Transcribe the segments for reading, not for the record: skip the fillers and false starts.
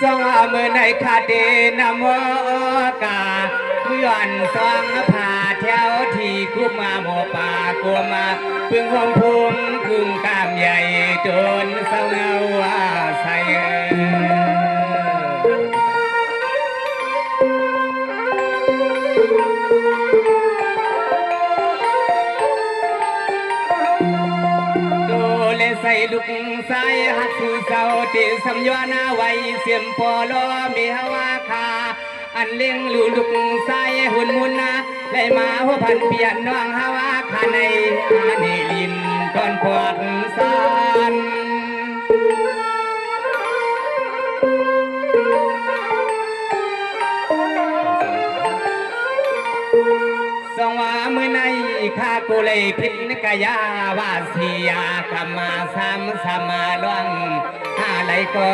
สองมือในคาเดนโมกาเมื่อนสองผ่าแถวที่คุมาโมป่ากัวมาพึ่งหงพุงพึ่งกามใหญ่จนเศร้าเงาว่าใส่ใส่ลูกใส่หักผู้เศร้าติสัมยานาไว้เสียมปอลอมีฮวาคาอันเลี้ยงลูกใส่หุ่นมุนนะได้มาหัวพันเปลี่ยนน้องฮวาคาในอันนี้ลินก่อนปวดสานสองว่าเมื่อในข้ากุเลยพินกายาวาสียากรรมาสามสมาลวงอะไรก็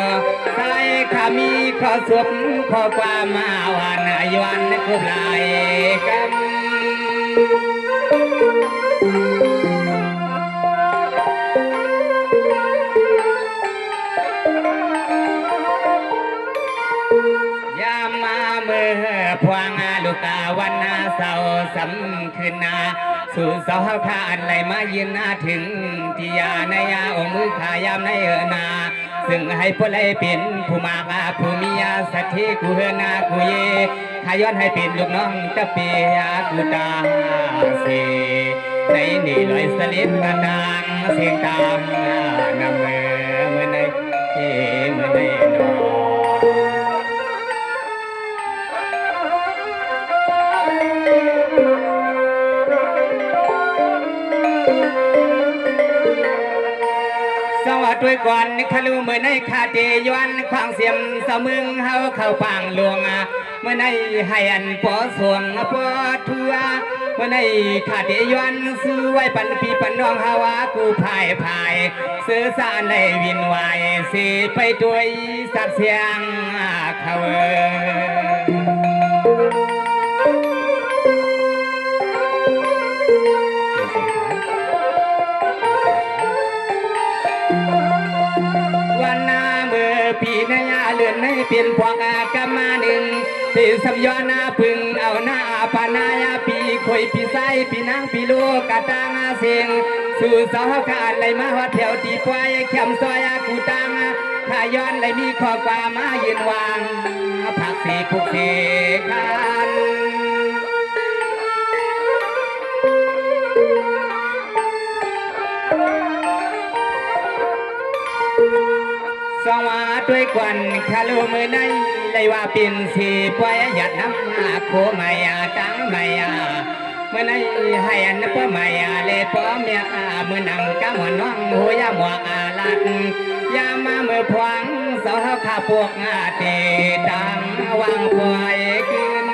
ใส่ขามีขอสวมขอความมาวันอายุวันกุบลายกรรมยามมาเมื่อพวงลูกาวันนาเสาสำคืนนาสู่เสาข้าอันไหลมายืนนาถึงที่ยาในยาองมือขายามในนาซึ่งให้ผู้ใดเป็นผู้มากผู้มีอาสัตย์กูเฮนากูเยขย้อนให้เป็นลูกน้องตะเปียกูตาเสในนี่ลอยสลิดกระดังเสียงตามนำเมื่อในเมื่อในนอสวัสดีก่อนขลูเมื่อในคาเตยวันควางเสียมสมึงเฮาเข้าปางหลวงเมื่อในให้อันปอสวงปอทัวเมื่อในคาเตยวันซื้อไว้ปันปีปันน้องฮาวากูพายซื้อสารในวินวายสิไปด้วยสักเสียงเขาปีนายาเลื่อนให้เปลี่ยนพวกกรรมาหนึ่งที่สัมยอนาพึงเอาหน้าปานายาปีคอยปีไซปีนางปีลูกกะตางเสียงสู่สาวขาดไหลมาหัวแถวตีควายเข้มซอยกูตังถ้าย้อนไหลมีข้อความมายืนวางผักสีคุกเสกันสวัสดีกวนคาลูมือในเลยว่าเป็นสีปวยหยัดน้ำโคมายาตั้งมายาเมื่อในให้อันปมายาเลยปอเมียมือนังกำหัวน้องหัวยาหมวกลัดยามาเมื่อพวงสาวข้าพวกเตตังวางปล่อยขึ้น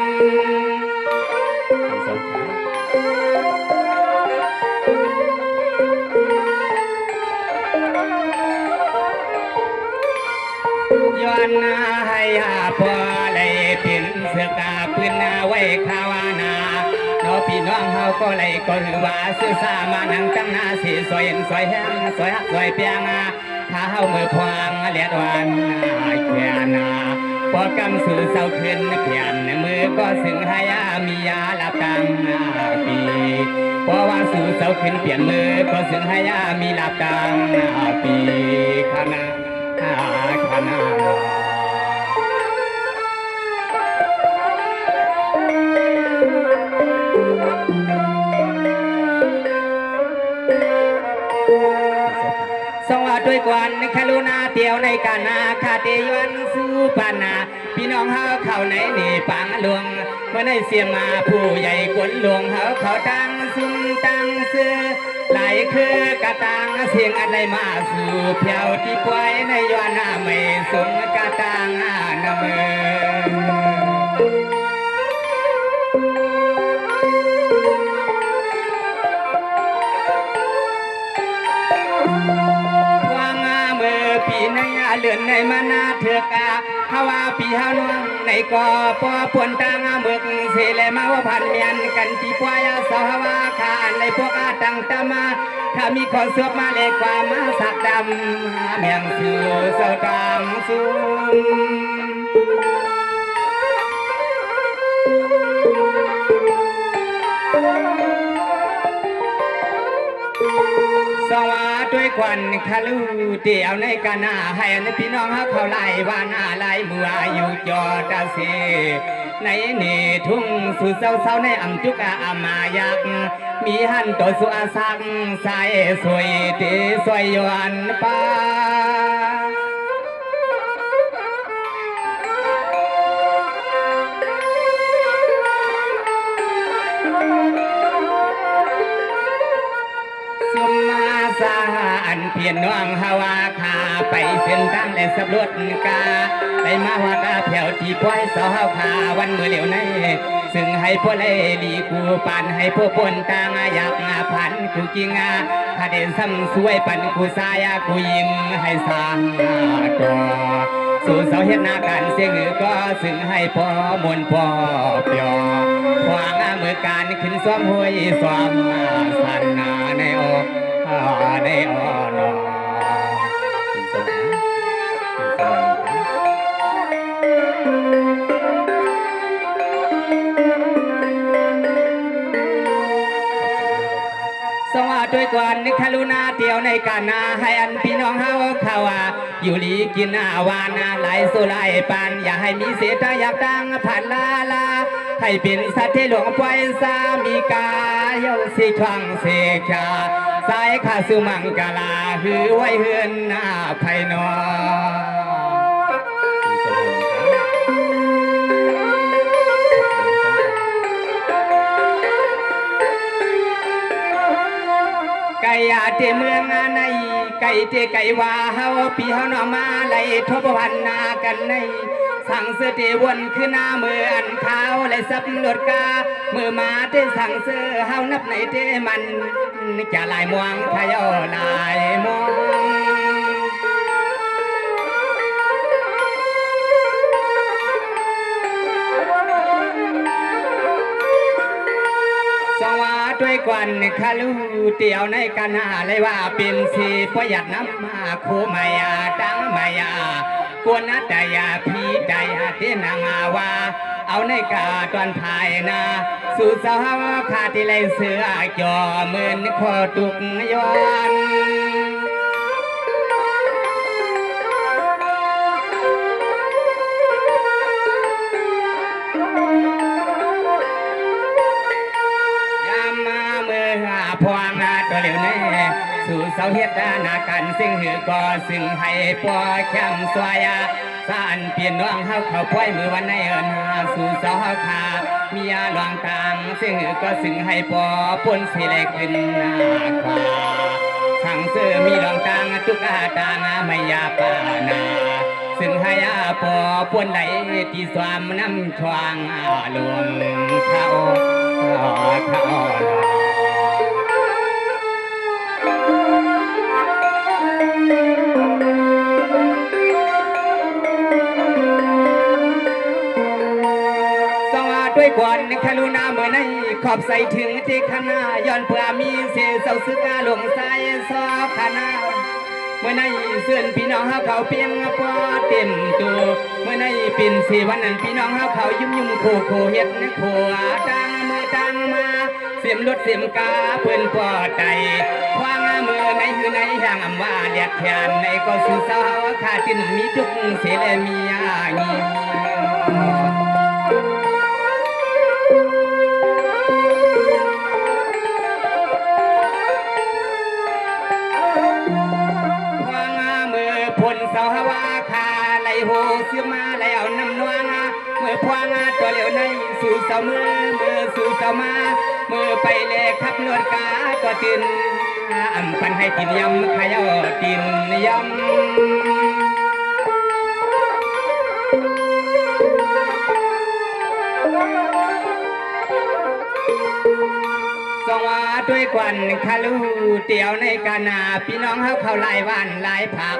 ย้อนให้พอเลยเป็นเสือกาปืนไว้ขาวนาเราพี่น้องเฮาก็เลยก็ถือว่าซื้อสามานังตั้งนาสีสวยสวยแห้งสวยหักสวยเปียงถ้าเฮามือพวงเลียดวันแค่นาพอกำสู่เสาขึ้นเพียนมือก็สึงให้มียาลับตังปีเพราะว่าสู่เสาขึ้นเปลี่ยนมือก็สึงให้มีลับตังปีขณะขณะสวัสดีกวนคารุณาเตียวในกานาคาเตยวันสู้ปานาพี่น้องเฮาเข้าในนี่ปังหลวงเมื่อในเสียมาผู้ใหญ่กวนหลวงเฮาเขาตั้งซุ้มตั้งซื้อไหลคือกระตังเสียงอะไรมาสู่เพียวที่ควายในยานาไม่สมกระตังนาเมืปีในเลื่อนในมานาเถือกฮาวาปีฮานวงในก่อปอปวนตางเบิกเสเลมาว่าพันเมียนกันที่ปวยสาวาวาขานในพวกตังตามาถ้ามีคนสวบมาเล็กกว่ามาสักดำเมียงสู่เสาตามสูง ควันคาลูเตียวในกานาให้อันพี่น้องฮักเขาไล่วานาไล่เมื่ออยู่จอดาเซในนี่ทุ่งสู่เศร้าในอัมจุกาอามายักมีหันตัวสุอาสักสายสวยตีสวยยวนป้าสุมาสาอันเพียนน้องฮาวาคาไปเส้นทางและสำรวจกาได้มาว่ากาแผ่วที่ป้อยสาวคาวันเมื่อเหลียวในซึ่งให้พวกเล่ดีกูปันให้พวกปนตางอยากพันกูจริงถ้าเด่นซ้ำสวยปันกูสายกูยิงให้สร้างก่อสู่เสาเฮ็ดนาการเสียงก็ซึ่งให้พ่อมนพ่อเปียวควางเมื่อการขึ้นซ้อมห้วยซ้อมสันนาในอกในอนอสวัสดีก่อนนิคารุณาเตียวในกานาให้อันพี่น้องเฮาข่าวอยู่ลีกินวานาไหลสุไลปานอย่าให้มีเศษอยากดังผ่านลาให้เป็นสัตว์ที่หลวงปล่อยสามีกาเยาสิควังเสกาสายขาสุมังกาลาหือไว้เฮือนหน้าไพนอไก่ยาเตเมืองในไก่เตไก่ว่าเฮาปีเฮาหน่อมาไหลทบพันนากันในสั่งเสื้อเตวนคือหน้ามืออันขาวและสับหลดกามือมาเตสั่งเสื้อเฮานับในเตมันจะลายมวงทะยอลายมวงสวัสดีกวันคาลูเตียวในกันหาเลยว่าเป็นสีประหยัดน้ำมาคูมายาดังมายากวนนัตยาพีใจเทนางาวาเอาในกาตอนภายนาสู่สาวขาที่ไรเสือจอเหมือนคอตุกย้อนพวงตัวเหลียวแน่สู่เสาเฮ็ดนากันซึ่งหือก็ซึ่งให้ปอแคมสวายสานเปลี่ยนน้องเฮาเขาพ้อยมือวันในเอิญสู่เสาเฮาขามียาหลวงต่างซึ่งหือก็ซึ่งให้ปอพ้นสิเล็กขึ้นนาคาสั่งเสื้อมีหลวงต่างทุกอาต่างไม่ยาปานาซึ่งให้ปอพ้นไหลที่สวามน้ำชวางหลวงเขาด้วยกวนคารุณาเมื่อในขอบใส่ถึงที่คณะย้อนเพื่อมีเสียเสาสึกาหลงสายซอคณะเมื่อในเสื่อนพี่น้องเฮาเขาเพียงปอเต็มตัวเมื่อในปิ่นสีวันนั้นพี่น้องเฮาเขายุ่มโคเฮ็ดในขัวดังมือดังมาเสียมรถเสียมกาเพื่อนปอใจควางมือในคือในห่างอำว่าเดียดแขนในก็สู่สาวขาจินมีทุกเสเลมีงี้สาววาคาไหลโหเสื้อมาไหลเอาน้ำนวงเมื่อพวงตัวเหลียวในสู่สาวมือสู่สาวมาเมื่อไปเลขับนวดกาตัวตินอ่ำปันให้กินยำขยอตินยำสวัสดีกวันคาลูเตียวในกานาพี่น้องเฮาเขาไล่วันไล่ผัก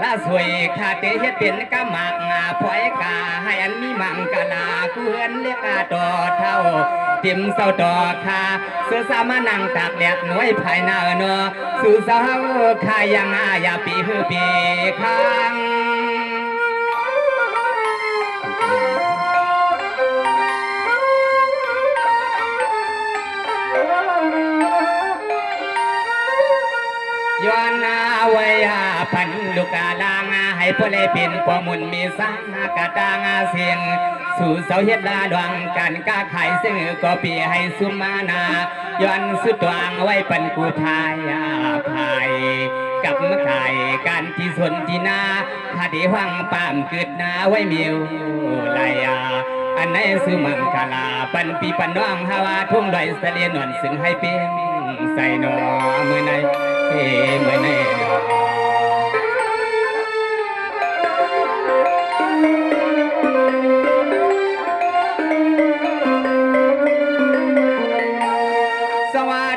ลาสวยขาเตเฮ็ดเป็นกะหมักพอยกาให้อันมีมังกะลาเพื่อนเรียกต่อเท่าติมเศร้าต่อคาเสื้อสามานังตากแดดหน่วยภายหน้าเนอสู่สาวขายยังอย่าปีหือปีค้างย้อน พอเลยเป็นปอมุนมีสางกะตางเสียงสู่เสาเฮ็ดลาดวงการก้าขายซึ่งก็ปีให้สุมานาย้อนสุดวางไว้ปันกูพายพายกับมะไก่การที่สนที่นาถ้าดีหวังปามเกิดนาไว้มิวลายอันไหนซื้อมังคลาปันปีปันน้องฮาวาทุ่งดอยเสลียนวนซึ่งให้เป็นใส่หนอมือในมือใน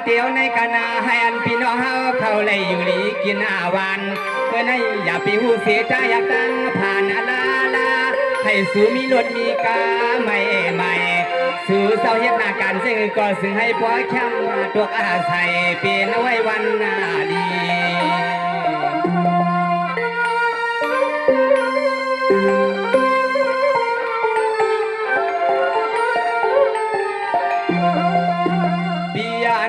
เดี๋ยวในคณะให้อันพี่น้องเฮาเขาเลยอยู่หลีกินอาวันเมื่อในอย่าไปหูเสียใจอยากตั้งผ่านอาลาลาให้สู่มีรถมีกาไม่สู่เศร้าเฮ็ดหน้าการซึ่งก็ซึ่งให้พ่อแคมตัวอาศัยเป็นไว้วันนาดี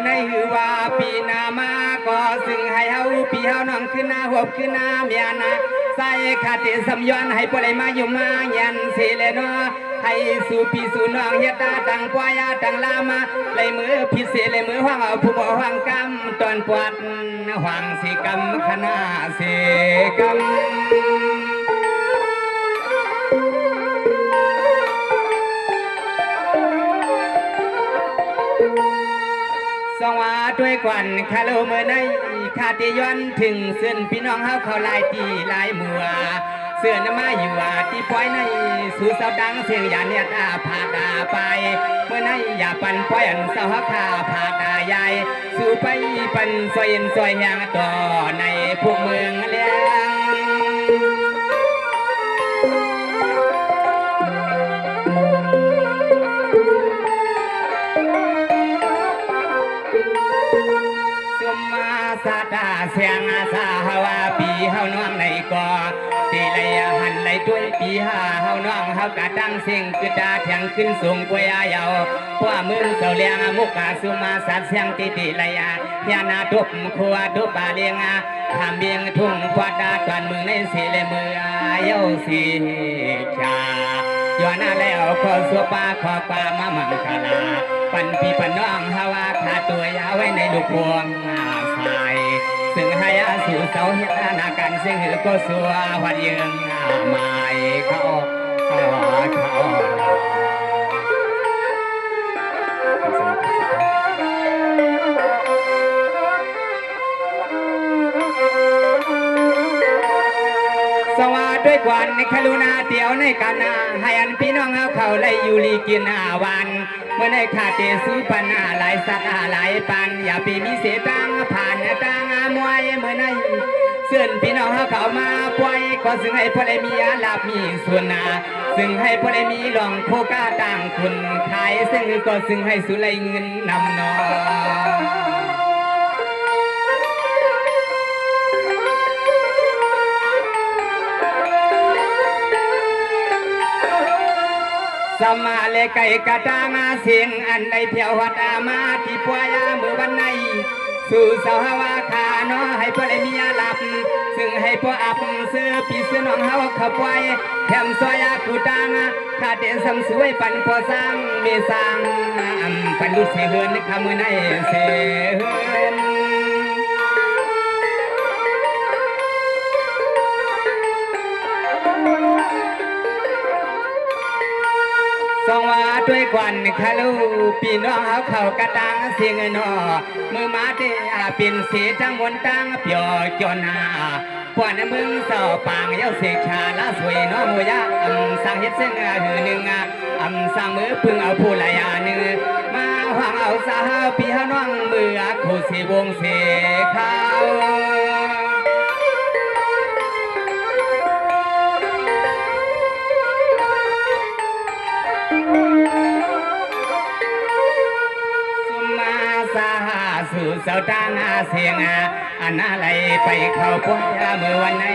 ในหือว่าปีนามาก็ซึ่งให้เฮาปีเฮาน้องขึ้นหน้าหบขึ้นหน้าเมียนะใส่ขาติสำย้อนให้ปลายมาอยู่มายันเสเลนอให้สู่ปีสู่น้องเฮ็ดตาตังปอยาตังลามาเลยมือพิเศษเลยมือห่างเอาผู้บ่ห่างกำตอนปวดห่างสิกำคณะสิกำสว่าด้วยกวนคาโลเมื่อในคาติย้อนถึงเส้นพี่น้องเฮาเขาลายตีลายมัวเสื้อนมาอยู่ว่าที่ปล่อยในสู่เสาดังเสียงยาเนี่ยตาผาดาไปเมื่อในอย่าปั่นปล่อยอันเสาข้าผาดาใหญ่สู่ไปปั่นซอยเอ็นซอยแหงต่อในพวกเมืองเลี้ยงสาตาเสียงอาสาฮาวาปีเฮาน้องในก่อตีเลยหันเลยด้วยปีเฮาน้องเฮากะตั้งเสียงกึดาเถียงขึ้นสูงกวยอาเยาเพราะมึงเสาเลียงมุกกาสุมาสัตเสียงติติเลยยานาทุบขัวทุบบาเลียงทำเบียงทุ่งควาดาตอนมึงในสีเลยมือเย้าสีชาย้อนแล้วขอสัวปาขอปามามังคลาปันปีปันน้องฮาวาขาตัวยาไว้ในลูกพวงสายซึ่งให้สู่เสาเฮ็ดนาการซึ่งหือก็สัววัดยืงหมายเขาสวัสดีกวนในคลุนาเตียวในกันนาให้อันพี่น้องเขาไล่อยู่ลีกินวันเมื่อในขาเตสูปันหลายสัตว์หลายปันอย่าปีมีเสียตังผ่านตังมวยเมื่อในเสื่อนพี่น้องเขามาปล่อยก็ซึ่งให้พ่อได้มีอาลาบมีส่วนนาซึ่งให้พ่อได้มีหลองโคก้าต่างคุณขายซึ่งก็ซึ่งให้สุไลเงินนำนอสมาเลไก่กะตางาเสียงอันใดเที่ยววัดอามาที่ปวยาเมื่อวันในสู่สาวาวาคาเนาะให้พ่อได้มีอาลับซึ่งให้พ่ออับซื้อปีซื้อน้องเฮาขับไว้แถมซอยากูตางขาเดนสำสวยปันพอสร้างเมสร้างปันดุเสเฮือนขมือในเสเฮือนสว่าด้วยกวนคาลูปีน้องเขากระตังเสียงนอมือมาเดียเป็นเสียจังมนตังเปียวจนาปวนมึงเสาปางเย้าเสกชาละสวยน้องหัวยาสร้างเฮ็ดเส้นหือหนึ่งสร้างมือพึ่งเอาผู้ลายหนึ่งมาหวังเอาสาวพี่เฮาน้องมือโคสีวงเสกเขาสู่เสาตางเสียงอันอะไรไปเข้าพ่อเมื่อวันไหน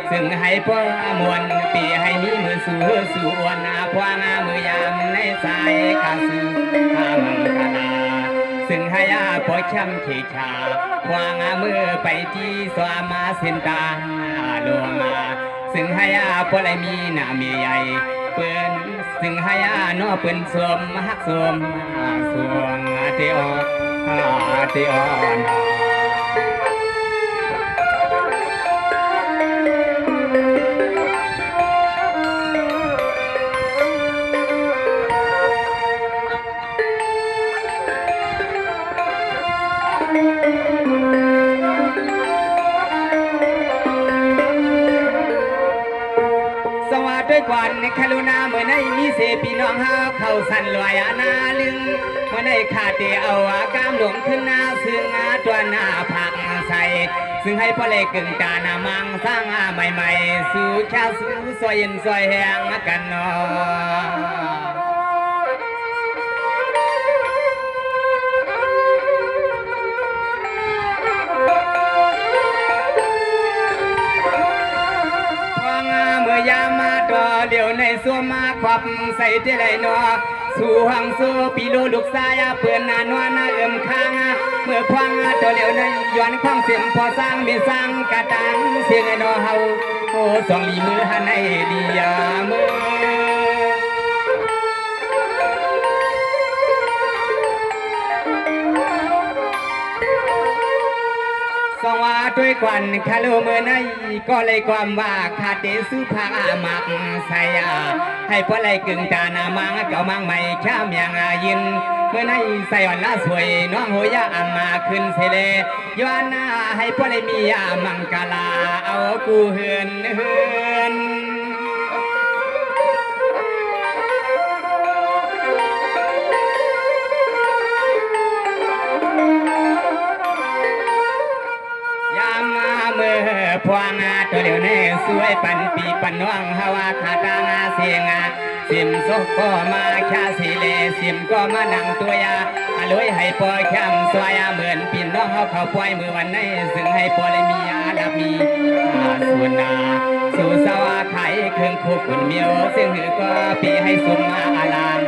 ซึ่งให้พ่อมวนปีให้มีมือสู่วันพวางมือยามในสายกาสือมังคลาซึ่งให้พ่อช้ำขีชาพวางมือไปที่สวามาสินตาลวง ซึ่งให้อาพอไรมีหน้ามีใหญ่เปิ้นซึ่งให้อาโนเปิ้นสวมฮักสวมสวงเทอเทอด้วยก่อนในคารุณาเมื่อในมีเสพี่น้องเฮาเข้าสั่นลอยนาลึงเมื่อในขาเตเอาอากามหลวงขึ้นหน้าซึ่งตัวหน้าผักใส่ซึ่งให้พ่อเล็กกึ่งกานามังสร้างใหม่ๆสู่ชาวสู่ซอยเย็นซอยแห้งกันเนาะยามาดอเดี๋ยวในสัวมาควับใส่เจไรนอสู่หังสู่ปีโลลูกสายเปื่อนนานวนาเอิ่มค้างเมื่อควังตัวเดี๋ยวในย้อนควังเสียงพอสร้างมีสร้างกระตังเสียงนอเฮาโอ้สองลีมือหันในดียามือสว่าด้วยกวันคาโลเมื่อในก็เลยความว่าขาดเตสุภามักใส่ให้พ่อไรกึ่งตานามังเก่ามังใหม่ข้ามยังยินเมื่อในใส่อ่อนละสวยน้องหัวยาอัมมาขึ้นเสเลย้อนหน้าให้พ่อไรมียามังกาลาเอากูเฮือนเฮือนพวงตัวเดียวนี่สวยปันปีปันน้องฮาวาขาตางาเสียงสิมซกก็มาชาสีเลสิมก็มานั่งตัวยาลอยให้ปอยแคมสวยเหมือนปีน้องเขาปล่อยมือวันนี้ซึ่งให้ปอยมีอาดับมีส่วนนาสู่สวาไข่เครื่องคู่ขุนเมียวซึ่งหือก็ปีให้สมมาอาราม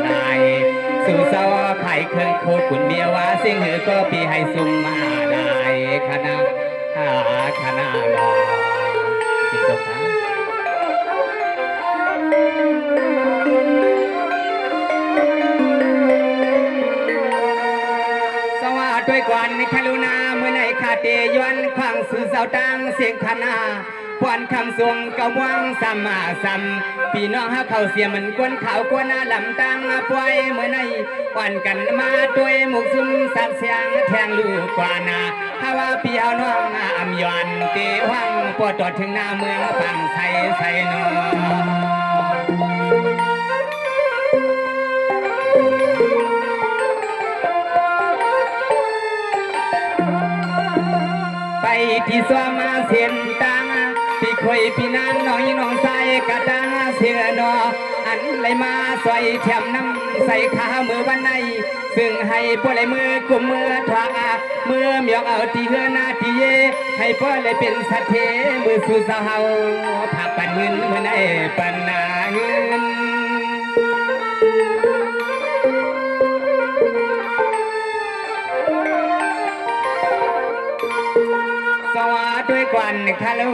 ได้สู่สวาไข่เครื่องคู่ขุนเมียวซึ่งหือก็ปีให้สมมาได้คณะขนาดจิตตกสวัสดีกวนคารุณาเมื่อในคาเตยวนขวางสื่อเสาตังเสียงคณาพวนคำทรงกำวังสัมมาสัมพี่น้องหาเขาเสียมันกวนเขากวนหน้าลำตังปล่อยเมื่อในวันกันมาด้วยหมุกซุ่มสัตว์เสียงแทงลูกกว่านาถ้าว่าพี่เอาน้องอำยอนเตวังปวดจอดถึงหน้าเมืองฝั่งใส่ใส่นอไปที่สวมาเสียนตังพี่คอยพี่นางน้องน้องใส่กระตังเสือนออันเลยมาใส่แถมน้ำใส่ขามือวันในซึ่งให้พ่อเลยมือกุมมือถวามือเมียงเอาที่เฮือนาที่เยให้พ่อเลยเป็นสัตเทมือสู่สาวผักปันเงินเมื่อในปันนาเงินสวัสดีกวนคาลู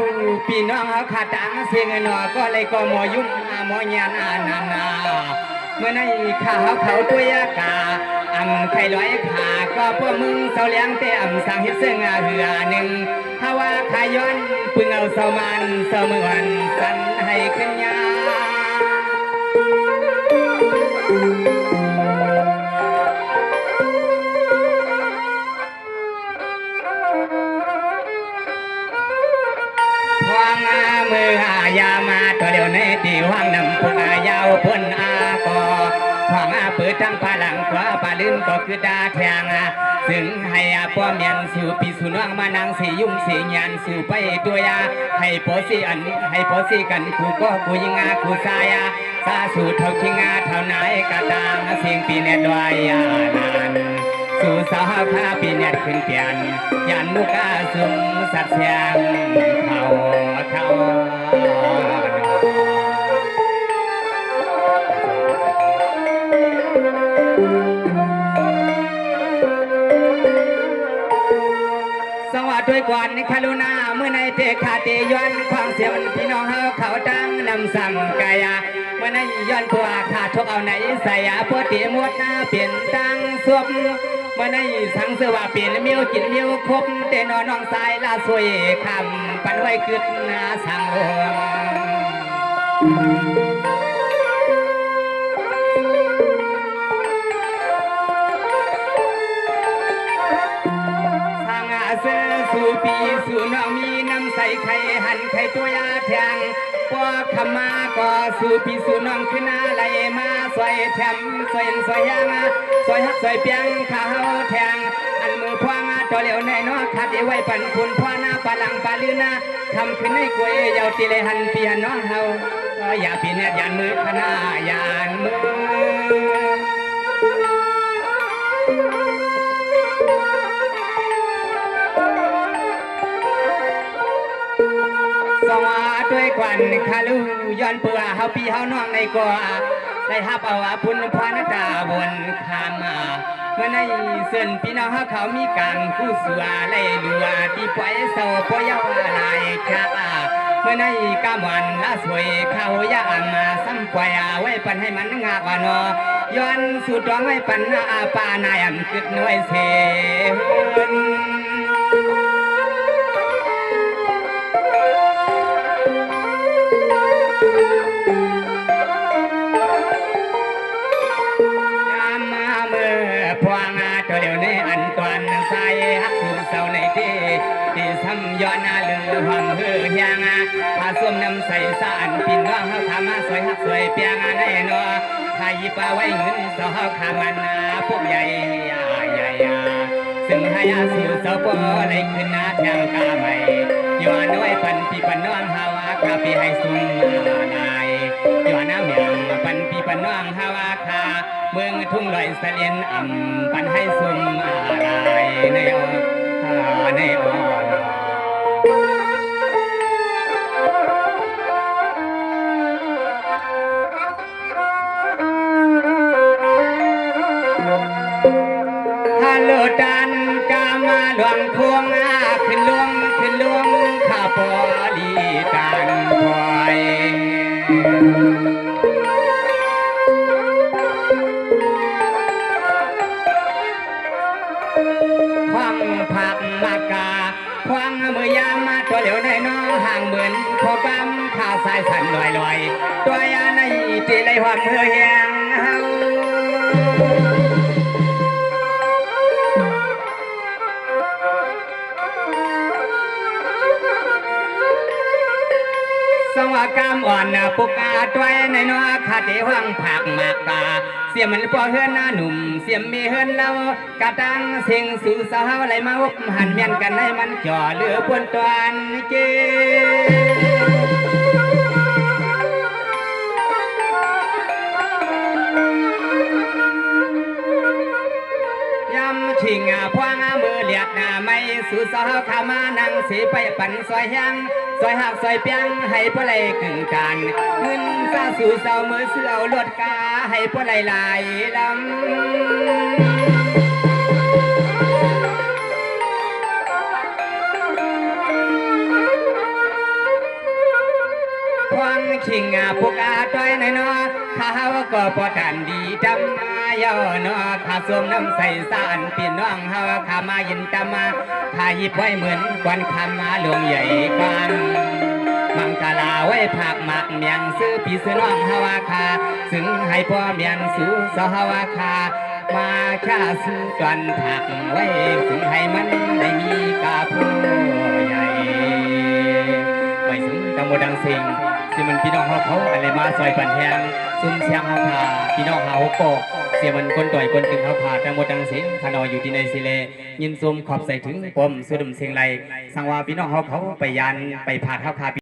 พี่น้องเขาขาดตังเสียงหนอก็เลยก็มอยุ่งมอยานนานาเมื่อในข้าเขาตัวยากาไข่ลอยขาก็พวกมึงเสาเลี้ยงเตะสั่งเฮ็ดเสื้อเหือหนึ่งถ้าว่าขายย้อนปึงเอาเสามันเสาเมือนสันให้ขึ้นยามือยามาตัวเดียวในที่ว่างนำพวกยาวพ้นอาก็ว่างเปิดทั้งพลังขวาปาลืมก็คือดาแทงซึ่งให้พ่อเมียนสู่ปีสู่น้องมานังสียุ่งสียันสู่ไปตัวยาให้พอสีอันให้พอสีกันกูก็กูยิงกูสายสาสู่เท่าชิงเท่าไหนกระตางเสียงปีเนดวยนานสู่สาวพาปีเนดขึ้นเปลี่ยนยันมุกาสุ่มสัตว์เสียงเขา ด้วยก่อนคารุณาเมื่อในเตขาเตยวนความเสียมันพี่น้องเฮา ำกายเมื่อในย้อนผัวขาดทุกเอาไหนใส่ปวดตีมวดหน้าเปลี่ยนตังสวมเมื่อในสังเสว่าเปลี่ยนเมียวกินเมียวคบเตนอนน้องสายลาสวยคำปันไว้กึดหน้าสังหงสู่ปีสู่น้องมีน้ำใสไข่หันไข่ตัวยาแทงปอขมาก็สู่ปีสู่น้องขึ้นอะไรมาสวยแถมสวยสวยยังสวยฮักสวยเปียงข้าวแทงอันมือพวงตัวเหลียวในนอขัดไว้ปันคุณพ่อหน้าปลังปลือนาทำขึ้นให้กวยยาวตีเลยหันปีหันน้องเฮาอย่าปีเนี่ยยานมือขณะยานมือสวัสดีด้วยกวนคาลูย้อนเปื่อเฮาพี่เฮาน้องในกว่าได้ฮับเอาพุนพานตาบนคามาเมื่อในเส้นพี่น้องเฮาเขามีการคู่สัวไล่เรือที่ปล่อยเศร้าปล่อยเอาลายคาเมื่อในกามวันละสวยเขาย่างมาซ้ำปล่อยไว้ปันให้มันงากนอย้อนสุดร้องไว้ปันอาปานายอันกึดน้อยเสนย้อนเลือความเฮือยางผาส้มน้ำใสสานปิ่นน้องเขาทำมาสวยหักสวยเปียงในนอไทยปลาไว้เงินสาวเขาขามันพวกใหญ่ซึ่งให้อาสิวสาวปอเลยขึ้นหน้าแทงกาใหม่ย้อนไว้ปันปีปันน้องฮาวากาปีให้สุ่มนายย้อนน้ำเหนียงปันปีปันน้องฮาวาคาเมืองทุ่งลอยเสลียนอ่ำปันให้สุ่มนายในอ่อนฮัลโหลดันกามาหลวงพวงขึ้นลวงข้าพอลีกันพอยควังผักมากาควังมือยามมาตัวเหลียวในน้องห่างเหมือนพอปั๊มข้าวสายสันลอยตัวยาในตีไหลความเมื่อแหงสวากามอ่อนปุกาตัวในน้อขาเตวังผักมากตาเสียมันปอเฮือนหน้าหนุ่มเสียมมีเฮือนเรากระตังเสียงสู่สาวไหลมาวบหันเมียนกันให้มันจ่อเลือปนตวนเกชิงพวงมือเลียดไม่สู่สาวขามานั่งสีไปปั่นซอยยังซอยหักซอยเปียงให้พวกไรกึ่งกันเงินซาสู่สาวมือเสือลดกาให้พวกไรลายลำควงชิงพวกอาต้อยในนอข้าวก็พอทันดีจำมาย่อนอข้าสวมน้ำใสสานปีน้องเฮาข้ามายินตามาข้าหยิบไว้เหมือนควันคำมาหลวงใหญ่กว้างมังกาลาไว้ผักหมักเมียงซื้อพี่ซื้อน้องเฮาคาซึ่งให้พ่อเมียงสู้สาวเฮาคามาข้าซื้อกันผักไว้ซึ่งให้มันได้มีกาผู้ใหญ่ไว้ซึ่งดังโมดังสิงสิมันพี่น้องเขาอะไรมาซอยปันแหงซุ่มเสียงเขาพาพี่น้องเขาโกเสียมันคนต่อยคนตึงเขาพาแต่หมดดังเสียงขนออยู่ที่ในสิเลยินซุ่มขอบใส่ถึงปมสุดมเสียงไรสังว่าพี่น้องเขาไปยันไปพาเขาพา